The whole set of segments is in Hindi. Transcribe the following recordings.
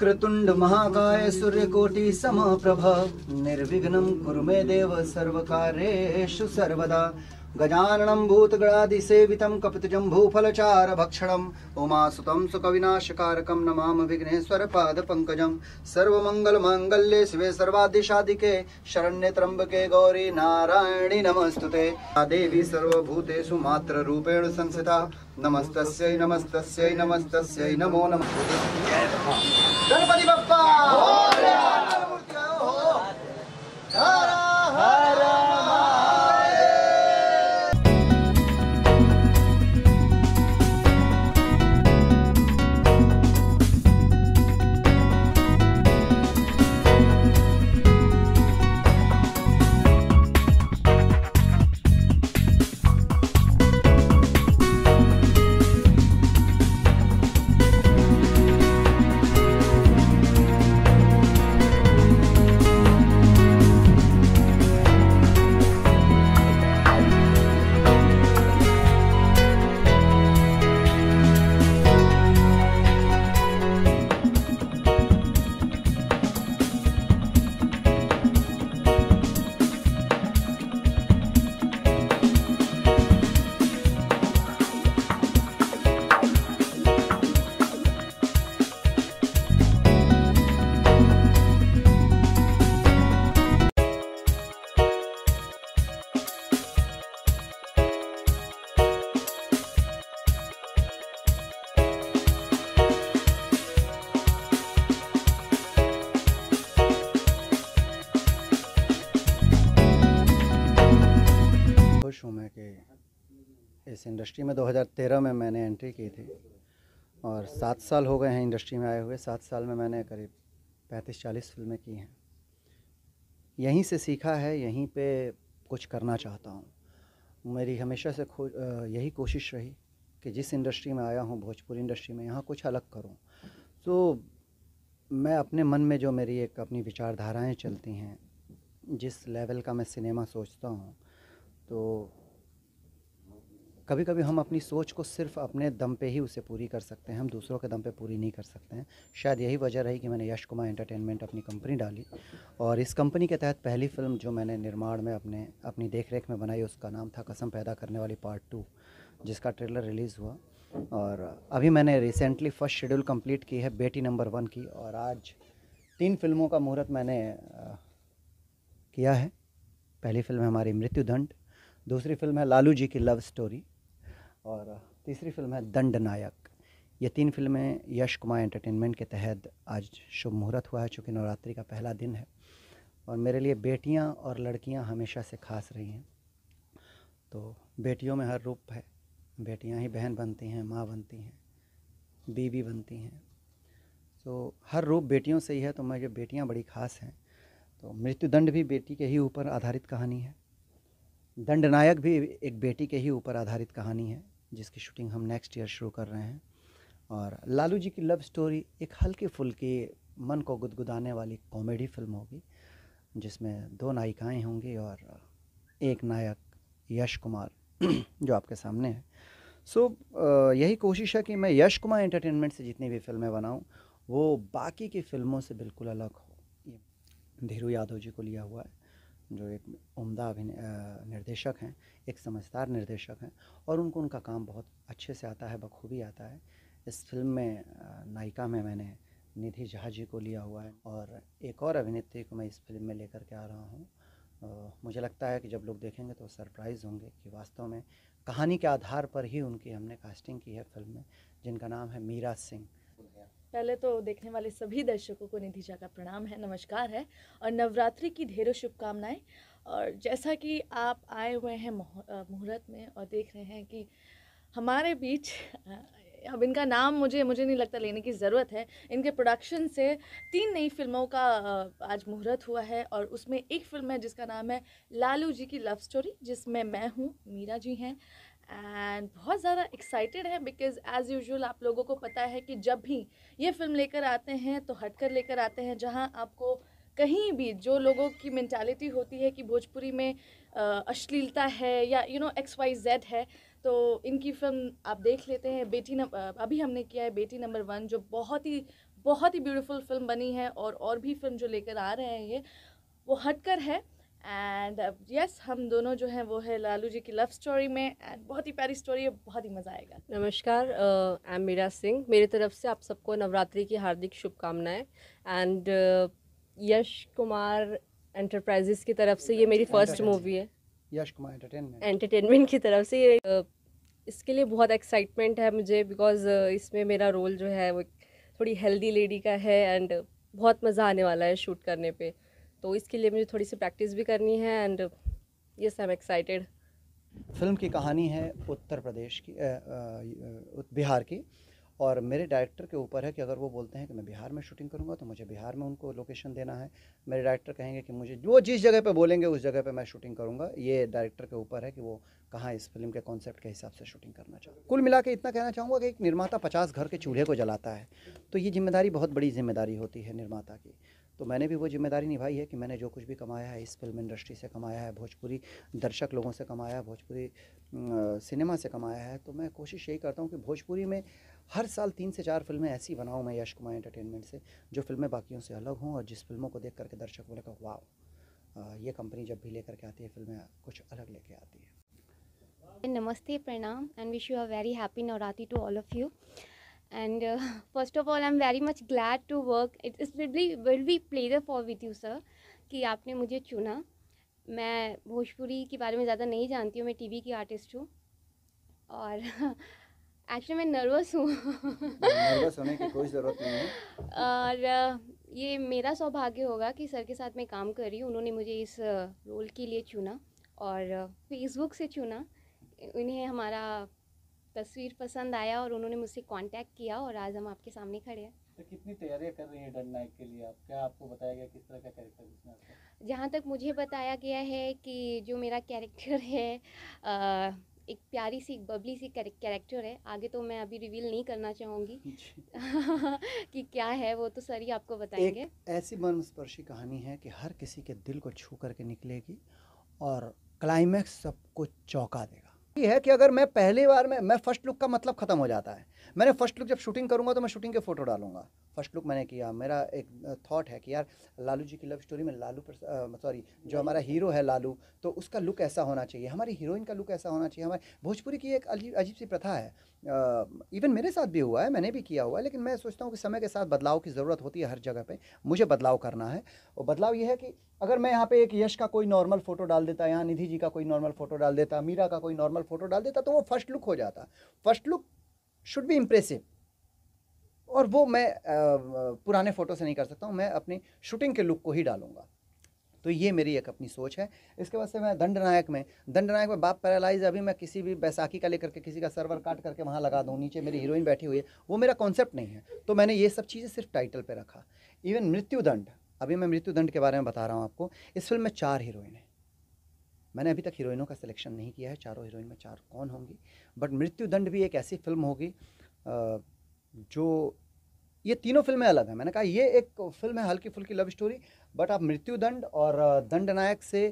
वक्रतुंड महाकाय सूर्यकोटि समप्रभ निर्विघ्नं कुरु मे देव सर्वकार्येषु सर्वदा। गजाननं भूतगणादिसेवितं कपितजम्बूफलचारभक्षणम् उमासुतं सुकविनाशकारकं नमामि विघ्नेश्वरपादपङ्कजं। सर्वमङ्गलमाङ्गल्ये शिवे सर्वादिशाधिके शरण्ये त्र्यम्बके गौरी नारायणि नमस्तुते। देवी सर्वभूतेषु मातृरूपेण संस्थिता नमस्तस्यै नमस्तस्यै नमस्तस्यै नमो नमः। गणपति बप्पा हूँ मैं कि इस इंडस्ट्री में 2013 में मैंने एंट्री की थी और 7 साल हो गए हैं इंडस्ट्री में आए हुए। 7 साल में मैंने करीब 35-40 फिल्में की हैं। यहीं से सीखा है, यहीं पे कुछ करना चाहता हूँ। मेरी हमेशा से यही कोशिश रही कि जिस इंडस्ट्री में आया हूँ, भोजपुरी इंडस्ट्री में, यहाँ कुछ अलग करूँ। तो मैं अपने मन में जो मेरी एक अपनी विचारधाराएँ चलती हैं, जिस लेवल का मैं सिनेमा सोचता हूँ, तो कभी कभी हम अपनी सोच को सिर्फ अपने दम पे ही उसे पूरी कर सकते हैं, हम दूसरों के दम पे पूरी नहीं कर सकते हैं। शायद यही वजह रही कि मैंने यश कुमार एंटरटेनमेंट अपनी कंपनी डाली और इस कंपनी के तहत पहली फ़िल्म जो मैंने निर्माण में अपनी देख रेख में बनाई, उसका नाम था कसम पैदा करने वाली पार्ट 2, जिसका ट्रेलर रिलीज़ हुआ। और अभी मैंने रिसेंटली फर्स्ट शेड्यूल कंप्लीट की है बेटी नंबर 1 की, और आज 3 फिल्मों का मुहूर्त मैंने किया है। पहली फिल्म है हमारी मृत्युदंड, दूसरी फिल्म है लालू जी की लव स्टोरी, और तीसरी फिल्म है दंड नायक। ये 3 फिल्में यश कुमार एंटरटेनमेंट के तहत आज शुभ मुहूर्त हुआ है, चूँकि नवरात्रि का पहला दिन है और मेरे लिए बेटियां और लड़कियां हमेशा से खास रही हैं। तो बेटियों में हर रूप है, बेटियां ही बहन बनती हैं, माँ बनती हैं, बीवी बनती हैं। तो हर रूप बेटियों से ही है, तो मुझे बेटियां बड़ी ख़ास हैं। तो मृत्युदंड भी बेटी के ही ऊपर आधारित कहानी है, दंड नायक भी एक बेटी के ही ऊपर आधारित कहानी है, जिसकी शूटिंग हम नेक्स्ट ईयर शुरू कर रहे हैं। और लालू जी की लव स्टोरी एक हल्की फुल्की मन को गुदगुदाने वाली कॉमेडी फिल्म होगी, जिसमें 2 नायिकाएं होंगी और एक नायक यश कुमार जो आपके सामने है। यही कोशिश है कि मैं यश कुमार एंटरटेनमेंट से जितनी भी फिल्में बनाऊं वो बाकी की फिल्मों से बिल्कुल अलग हो। धीरू यादव जी को लिया हुआ है, जो एक उम्दा निर्देशक हैं, एक समझदार निर्देशक हैं, और उनको उनका काम बहुत अच्छे से आता है, बखूबी आता है। इस फिल्म में नायिका में मैंने निधि झा जी को लिया हुआ है और एक और अभिनेत्री को मैं इस फिल्म में लेकर के आ रहा हूँ। मुझे लगता है कि जब लोग देखेंगे तो सरप्राइज़ होंगे कि वास्तव में कहानी के आधार पर ही उनकी हमने कास्टिंग की है फिल्म में, जिनका नाम है मीरा सिंह। पहले तो देखने वाले सभी दर्शकों को निधि झा का प्रणाम है, नमस्कार है, और नवरात्रि की ढेरों शुभकामनाएं। और जैसा कि आप आए हुए हैं मुहूर्त में और देख रहे हैं कि हमारे बीच अब इनका नाम मुझे नहीं लगता लेने की ज़रूरत है। इनके प्रोडक्शन से 3 नई फिल्मों का आज मुहूर्त हुआ है, और उसमें एक फिल्म है जिसका नाम है लालू जी की लव स्टोरी, जिसमें मैं हूँ, मीरा जी हैं, एंड बहुत ज़्यादा एक्साइटेड है बिकॉज़ एज़ यूजुअल आप लोगों को पता है कि जब भी ये फिल्म लेकर आते हैं तो हटकर लेकर आते हैं, जहाँ आपको कहीं भी जो लोगों की मेंटालिटी होती है कि भोजपुरी में अश्लीलता है या XYZ है, तो इनकी फिल्म आप देख लेते हैं। अभी हमने किया है बेटी नंबर 1, जो बहुत ही बहुत ही ब्यूटीफुल फिल्म बनी है और भी फिल्म जो लेकर आ रहे हैं ये वो हटकर है। एंड यस, हम दोनों जो हैं वो है लालू जी की लव स्टोरी में, एंड बहुत ही प्यारी स्टोरी है, बहुत ही मज़ा आएगा। नमस्कार, आई एम मीरा सिंह। मेरी तरफ से आप सबको नवरात्रि की हार्दिक शुभकामनाएं। एंड यश कुमार एंटरप्राइजेस की तरफ से ये मेरी फर्स्ट मूवी है। यश कुमार एंटरटेनमेंट की तरफ से ये इसके लिए बहुत एक्साइटमेंट है मुझे, बिकॉज इसमें मेरा रोल जो है वो थोड़ी हेल्दी लेडी का है एंड बहुत मज़ा आने वाला है शूट करने पे। तो इसके लिए मुझे थोड़ी सी प्रैक्टिस भी करनी है and yes, I am excited. Film की कहानी है उत्तर प्रदेश की, बिहार की, और मेरे डायरेक्टर के ऊपर है कि अगर वो बोलते हैं कि मैं बिहार में शूटिंग करूंगा तो मुझे बिहार में उनको लोकेशन देना है। मेरे डायरेक्टर कहेंगे कि मुझे वो जिस जगह पे बोलेंगे उस जगह पे मैं शूटिंग करूंगा। ये डायरेक्टर के ऊपर है कि वो कहाँ इस फिल्म के कॉन्सेप्ट के हिसाब से शूटिंग करना चाहते। कुल मिला के इतना कहना चाहूँगा कि एक निर्माता 50 घर के चूल्हे को जलाता है, तो ये जिम्मेदारी बहुत बड़ी जिम्मेदारी होती है निर्माता की। तो मैंने भी वो जिम्मेदारी निभाई है कि मैंने जो कुछ भी कमाया है इस फिल्म इंडस्ट्री से कमाया है, भोजपुरी दर्शक लोगों से कमाया है, भोजपुरी सिनेमा से कमाया है। तो मैं कोशिश यही करता हूँ कि भोजपुरी में हर साल 3 से 4 फिल्में ऐसी बनाऊँ मैं यश कुमार एंटरटेनमेंट से, जो फिल्में बाकियों से अलग हों और जिस फिल्मों को देख करके दर्शक बोले का वाह, ये कंपनी जब भी लेकर के आती है फिल्में कुछ अलग लेके आती है। नमस्ते, pranam, and wish you a very happy Navratri to all of you. And first of all, I'm very much glad to work. It will be pleasure for with you, sir, कि आपने मुझे चुना। मैं भोजपुरी के बारे में ज़्यादा नहीं जानती हूँ, मैं टीवी की आर्टिस्ट हूँ और एक्चुअली मैं नर्वस हूँ। नर्वस होने की कोई ज़रूरत नहीं है। और ये मेरा सौभाग्य होगा कि सर के साथ मैं काम कर रही हूँ। उन्होंने मुझे इस रोल के लिए चुना और फेसबुक से चुना। उन्हें हमारा तस्वीर पसंद आया और उन्होंने मुझसे कांटेक्ट किया और आज हम आपके सामने खड़े हैं। तो कितनी तैयारियां कर रही हैं डन नायक के लिए आप? क्या आपको बताया गया किस तरह का कैरेक्टर इसमें आपका? जहाँ तक मुझे बताया गया है कि जो मेरा कैरेक्टर है एक प्यारी सी, एक बबली सी कैरेक्टर है। आगे तो मैं अभी रिवील नहीं करना चाहूँगी कि क्या है, वो तो सर ही आपको बताएंगे। एक ऐसी मर्मस्पर्शी कहानी है कि हर किसी के दिल को छू करके निकलेगी और क्लाइमैक्स सबको चौंका देगा। ये है कि अगर मैं पहली बार में मैं फर्स्ट लुक का मतलब ख़त्म हो जाता है। मैंने फर्स्ट लुक जब शूटिंग करूंगा तो मैं शूटिंग के फ़ोटो डालूंगा। फर्स्ट लुक मैंने किया, मेरा एक थॉट है कि यार लालू जी की लव स्टोरी में जो हमारा हीरो है लालू, तो उसका लुक ऐसा होना चाहिए, हमारी हीरोइन का लुक ऐसा होना चाहिए। हमारे भोजपुरी की एक अजीब सी प्रथा है, इवन मेरे साथ भी हुआ है, मैंने भी किया हुआ है, लेकिन मैं सोचता हूँ कि समय के साथ बदलाव की ज़रूरत होती है हर जगह पर। मुझे बदलाव करना है और बदलाव ये है कि अगर मैं यहाँ पे एक यश का कोई नॉर्मल फ़ोटो डाल देता, यहाँ निधि जी का कोई नॉर्मल फ़ोटो डाल देता, मीरा का कोई नॉर्मल फ़ोटो डाल देता, तो वो फर्स्ट लुक हो जाता। First look should be impressive, और वो मैं पुराने फ़ोटो से नहीं कर सकता हूँ, मैं अपनी शूटिंग के लुक को ही डालूंगा। तो ये मेरी एक अपनी सोच है। इसके बाद से मैं दंडनायक में बाप पैरालाइज, अभी मैं किसी भी बैसाखी का लेकर के किसी का सर्वर काट करके वहाँ लगा दूँ, नीचे मेरी हीरोइन बैठी हुई है, वो मेरा कॉन्सेप्ट नहीं है। तो मैंने ये सब चीज़ें सिर्फ टाइटल पे रखा। इवन मृत्युदंड, अभी मैं मृत्युदंड के बारे में बता रहा हूँ आपको। इस फिल्म में 4 हीरोइन हैं। मैंने अभी तक हीरोइनों का सिलेक्शन नहीं किया है, चारों हीरोइन में 4 कौन होंगी, बट मृत्युदंड भी एक ऐसी फिल्म होगी जो, ये तीनों फिल्में अलग हैं। मैंने कहा ये एक फिल्म है हल्की फुल्की लव स्टोरी, बट आप मृत्युदंड और दंडनायक से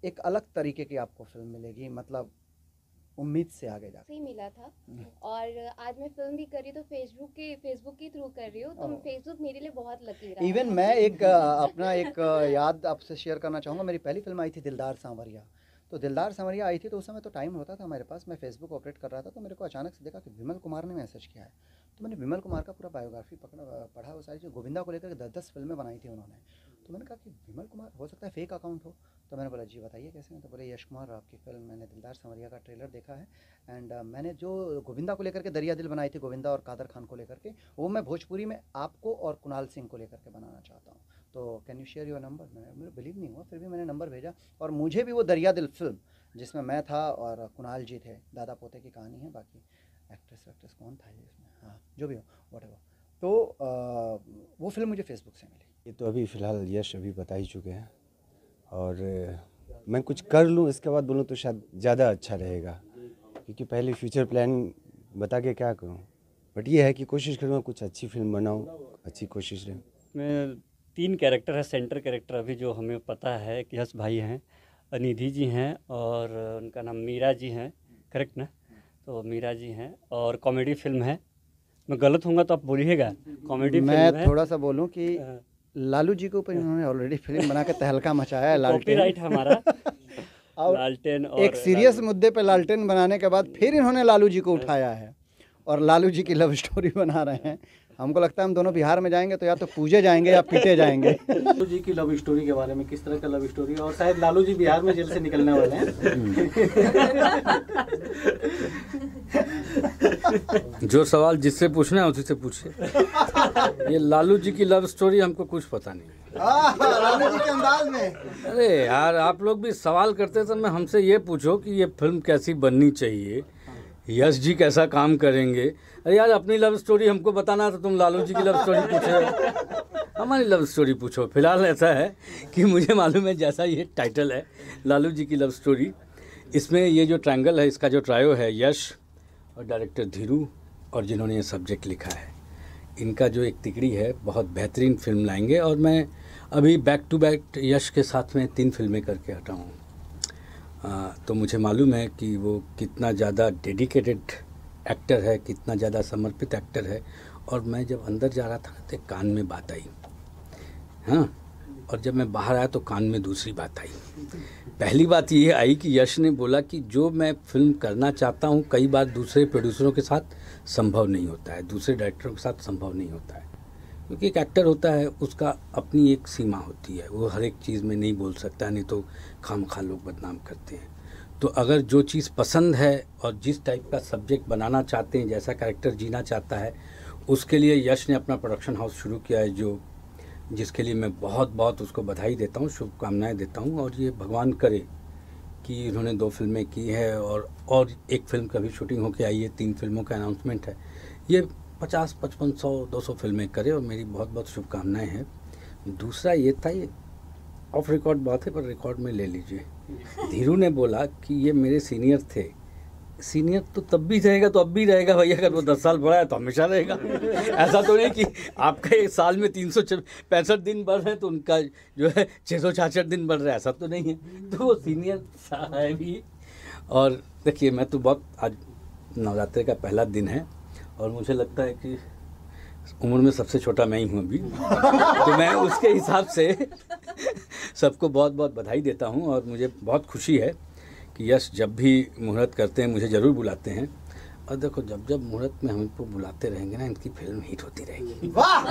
एक अलग तरीके की आपको फिल्म मिलेगी, मतलब उम्मीद से आगे जा सही मिला था। और आज मैं फिल्म भी कर रही हूँ तो फेसबुक के थ्रू कर रही हूँ, तो फेसबुक मेरे लिए बहुत लकी रहा। इवन मैं एक अपना एक याद आपसे शेयर करना चाहूँगा। मेरी पहली फिल्म आई थी दिलदार सांवरिया। तो दिलदार सांवरिया आई थी तो उस समय तो टाइम होता था मेरे पास, मैं फेसबुक ऑपरेट कर रहा था, तो मेरे को अचानक से देखा कि विमल कुमार ने मैसेज किया है। तो मैंने विमल कुमार का पूरा बायोग्राफी पढ़ा, वो सारी जो गोविंदा को लेकर 10-10 फिल्में बनाई थी उन्होंने। तो मैंने कहा कि विमल कुमार हो सकता है फेक अकाउंट हो। तो मैंने बोला जी बताइए कैसे हैं। तो बोले यश कुमार आपकी फिल्म, मैंने दिलदार सांवरिया का ट्रेलर देखा है एंड मैंने जो गोविंदा को लेकर के दरिया दिल बनाई थी, गोविंदा और कादर खान को लेकर के, वो मैं भोजपुरी में आपको और कुणाल सिंह को लेकर के बनाना चाहता हूँ। तो can you share your number. मेरे बिलीव नहीं हुआ, फिर भी मैंने नंबर भेजा और मुझे भी वो दरिया दिल फिल्म जिसमें मैं था और कुणाल जी थे, दादा पोते की कहानी है, बाकी एक्ट्रेस कौन था ये इसमें, हाँ जो भी हो व्हाटएवर, तो वो फिल्म मुझे फेसबुक से मिली। ये तो अभी फ़िलहाल यश अभी बता ही चुके हैं, और मैं कुछ कर लूँ इसके बाद बोलूँ तो शायद ज़्यादा अच्छा रहेगा, क्योंकि पहले फ्यूचर प्लान बता के क्या करूँ। बट ये है कि कोशिश करूँगा कुछ अच्छी फिल्म बनाऊँ, अच्छी कोशिश रहे। में 3 कैरेक्टर है, सेंटर कैरेक्टर अभी जो हमें पता है कि यश भाई हैं, निधि जी हैं और उनका नाम मीरा जी हैं, करेक्ट ना? तो मीरा जी हैं, और कॉमेडी फिल्म है मैं गलत होऊंगा तो आप बोलिएगा, कॉमेडी फिल्म मैं है। थोड़ा सा बोलूं कि लालू जी के ऊपर इन्होंने ऑलरेडी फिल्म बना के तहलका मचाया है, लालटेन। कॉपीराइट है हमारा। और लालटेन और एक सीरियस मुद्दे पे लालटेन बनाने के बाद फिर इन्होंने लालू जी को उठाया है और लालू जी की लव स्टोरी बना रहे हैं। हमको लगता है हम दोनों बिहार में जाएंगे तो या तो पूजे जाएंगे या पीटे जाएंगे। लालू जी की लव स्टोरी के बारे में, किस तरह का लव स्टोरी, और शायद लालू जी बिहार में जेल से निकलने वाले हैं। जो सवाल जिससे पूछना है उसी से पूछिए। ये लालू जी की लव स्टोरी हमको कुछ पता नहीं है। लालू जी के अंदाज में। अरे यार, आप लोग भी सवाल करते समय हमसे ये पूछो कि ये फिल्म कैसी बननी चाहिए, यश जी कैसा काम करेंगे। अरे यार, अपनी लव स्टोरी हमको बताना तो तुम लालू जी की लव स्टोरी पूछो, हमारी लव स्टोरी पूछो। फिलहाल ऐसा है कि मुझे मालूम है, जैसा ये टाइटल है लालू जी की लव स्टोरी, इसमें ये जो ट्रायंगल है, इसका जो ट्रायो है, यश और डायरेक्टर धीरू और जिन्होंने ये सब्जेक्ट लिखा है, इनका जो एक तिकड़ी है, बहुत बेहतरीन फिल्म लाएंगे। और मैं अभी बैक टू बैक यश के साथ में 3 फिल्में करके हटा हूँ, तो मुझे मालूम है कि वो कितना ज़्यादा डेडिकेटेड एक्टर है, कितना ज़्यादा समर्पित एक्टर है। और मैं जब अंदर जा रहा था तो कान में बात आई, हाँ, और जब मैं बाहर आया तो कान में दूसरी बात आई। पहली बात ये आई कि यश ने बोला कि जो मैं फिल्म करना चाहता हूँ कई बार दूसरे प्रोड्यूसरों के साथ संभव नहीं होता है, दूसरे डायरेक्टरों के साथ संभव नहीं होता है, क्योंकि एक एक्टर होता है, उसका अपनी एक सीमा होती है, वो हर एक चीज़ में नहीं बोल सकता, नहीं तो खामखा लोग बदनाम करते हैं। तो अगर जो चीज़ पसंद है और जिस टाइप का सब्जेक्ट बनाना चाहते हैं, जैसा कैरेक्टर जीना चाहता है, उसके लिए यश ने अपना प्रोडक्शन हाउस शुरू किया है, जिसके लिए मैं बहुत बहुत उसको बधाई देता हूँ, शुभकामनाएं देता हूँ। और ये भगवान करे कि उन्होंने 2 फिल्में की है और एक फिल्म का भी शूटिंग होके आई है, 3 फिल्मों का अनाउंसमेंट है, ये 50, 55, 100, 200 फिल्में करे, और मेरी बहुत बहुत शुभकामनाएं हैं। दूसरा ये था, ये ऑफ रिकॉर्ड बात है पर रिकॉर्ड में ले लीजिए। धीरू ने बोला कि ये मेरे सीनियर थे। सीनियर तो तब भी रहेगा तो अब भी रहेगा भैया, अगर वो 10 साल बड़ा है तो हमेशा रहेगा। ऐसा तो नहीं कि आपका एक साल में 365 दिन बढ़ रहे हैं तो उनका जो है 666 दिन बढ़ रहा है, ऐसा तो नहीं है। तो वो सीनियर है भी। और देखिए, मैं तो बहुत, आज नवरात्रि का पहला दिन है और मुझे लगता है कि उम्र में सबसे छोटा मैं ही हूँ अभी, तो मैं उसके हिसाब से सबको बहुत बहुत बधाई देता हूँ। और मुझे बहुत खुशी है कि यश जब भी मुहूर्त करते हैं मुझे ज़रूर बुलाते हैं। और देखो, जब जब मुहूर्त में हमको बुलाते रहेंगे ना, इनकी फिल्म हिट होती रहेगी। वाह!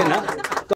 ना